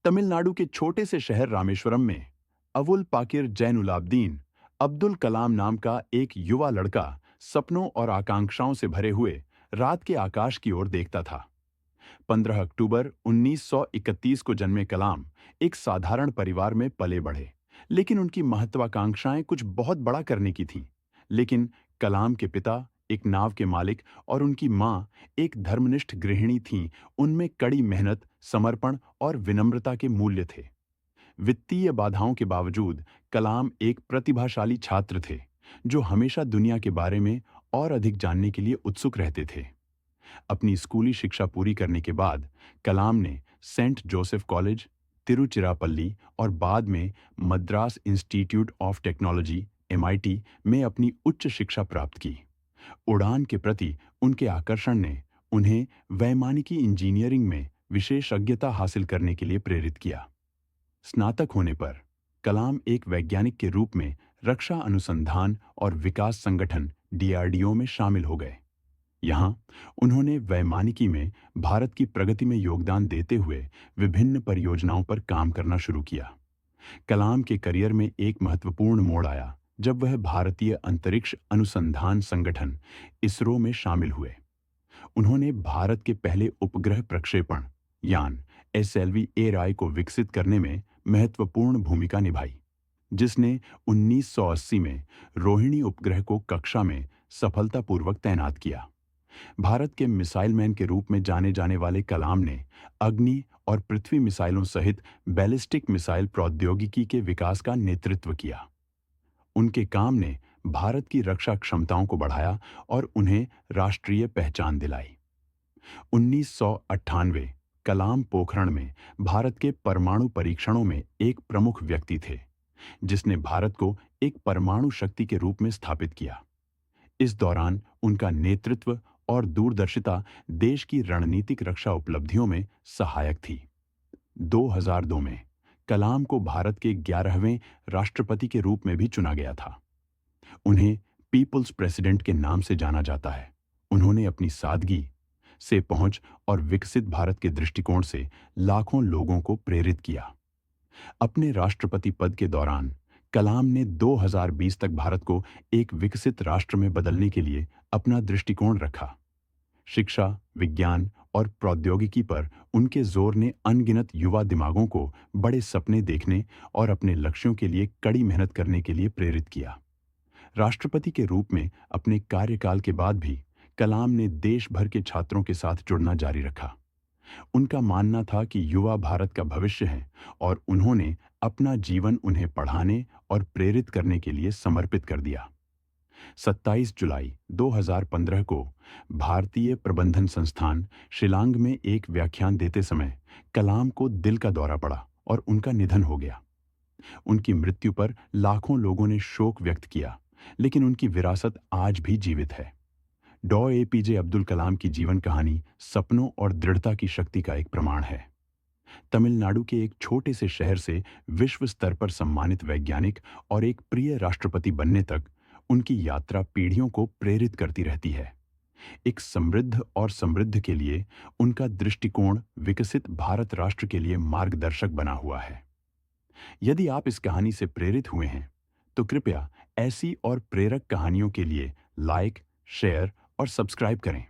तमिलनाडु के छोटे से शहर रामेश्वरम में अवुल पाकिर जैनुलाब्दीन अब्दुल कलाम नाम का एक युवा लड़का सपनों और आकांक्षाओं से भरे हुए रात के आकाश की ओर देखता था। 15 अक्टूबर 1931 को जन्मे कलाम एक साधारण परिवार में पले बढ़े, लेकिन उनकी महत्वाकांक्षाएं कुछ बहुत बड़ा करने की थीं। लेकिन कलाम के पिता एक नाव के मालिक और उनकी मां एक धर्मनिष्ठ गृहिणी थीं। उनमें कड़ी मेहनत, समर्पण और विनम्रता के मूल्य थे। वित्तीय बाधाओं के बावजूद कलाम एक प्रतिभाशाली छात्र थे, जो हमेशा दुनिया के बारे में और अधिक जानने के लिए उत्सुक रहते थे। अपनी स्कूली शिक्षा पूरी करने के बाद कलाम ने सेंट जोसेफ कॉलेज, तिरुचिरापल्ली और बाद में Madras institute of technology (MIT) में अपनी उच्च शिक्षा प्राप्त की। उड़ान के प्रति उनके आकर्षण ने उन्हें वैमानिकी इंजीनियरिंग में विशेषज्ञता हासिल करने के लिए प्रेरित किया। स्नातक होने पर कलाम एक वैज्ञानिक के रूप में रक्षा अनुसंधान और विकास संगठन DRDO में शामिल हो गए। यहाँ उन्होंने वैमानिकी में भारत की प्रगति में योगदान देते हुए विभिन्न परियोजनाओं पर काम करना शुरू किया। कलाम के करियर में एक महत्वपूर्ण मोड़ आया जब वह भारतीय अंतरिक्ष अनुसंधान संगठन इसरो में शामिल हुए। उन्होंने भारत के पहले उपग्रह प्रक्षेपण यान SLV राय को विकसित करने में महत्वपूर्ण भूमिका निभाई, जिसने 1980 में रोहिणी उपग्रह को कक्षा में सफलतापूर्वक तैनात किया। भारत के मिसाइल मैन के रूप में जाने जाने वाले कलाम ने अग्नि और पृथ्वी मिसाइलों सहित बैलिस्टिक मिसाइल प्रौद्योगिकी के विकास का नेतृत्व किया। उनके काम ने भारत की रक्षा क्षमताओं को बढ़ाया और उन्हें राष्ट्रीय पहचान दिलाई। 1998 कलाम पोखरण में भारत के परमाणु परीक्षणों में एक प्रमुख व्यक्ति थे, जिसने भारत को एक परमाणु शक्ति के रूप में स्थापित किया। इस दौरान उनका नेतृत्व और दूरदर्शिता देश की रणनीतिक रक्षा उपलब्धियों में सहायक थी। 2002 में कलाम को भारत के 11वें राष्ट्रपति के रूप में भी चुना गया था। उन्हें पीपुल्स प्रेसिडेंट के नाम से जाना जाता है। उन्होंने अपनी सादगी से पहुंच और विकसित भारत के दृष्टिकोण से लाखों लोगों को प्रेरित किया। अपने राष्ट्रपति पद के दौरान कलाम ने 2020 तक भारत को एक विकसित राष्ट्र में बदलने के लिए अपना दृष्टिकोण रखा। शिक्षा, विज्ञान और प्रौद्योगिकी पर उनके जोर ने अनगिनत युवा दिमागों को बड़े सपने देखने और अपने लक्ष्यों के लिए कड़ी मेहनत करने के लिए प्रेरित किया। राष्ट्रपति के रूप में अपने कार्यकाल के बाद भी कलाम ने देश भर के छात्रों के साथ जुड़ना जारी रखा। उनका मानना था कि युवा भारत का भविष्य हैं और उन्होंने अपना जीवन उन्हें पढ़ाने और प्रेरित करने के लिए समर्पित कर दिया। 27 जुलाई 2015 को भारतीय प्रबंधन संस्थान शिलांग में एक व्याख्यान देते समय कलाम को दिल का दौरा पड़ा और उनका निधन हो गया। उनकी मृत्यु पर लाखों लोगों ने शोक व्यक्त किया, लेकिन उनकी विरासत आज भी जीवित है। डॉ APJ अब्दुल कलाम की जीवन कहानी सपनों और दृढ़ता की शक्ति का एक प्रमाण है। तमिलनाडु के एक छोटे से शहर से विश्व स्तर पर सम्मानित वैज्ञानिक और एक प्रिय राष्ट्रपति बनने तक उनकी यात्रा पीढ़ियों को प्रेरित करती रहती है। एक समृद्ध और समृद्ध के लिए उनका दृष्टिकोण विकसित भारत राष्ट्र के लिए मार्गदर्शक बना हुआ है। यदि आप इस कहानी से प्रेरित हुए हैं, तो कृपया ऐसी और प्रेरक कहानियों के लिए लाइक, शेयर और सब्सक्राइब करें।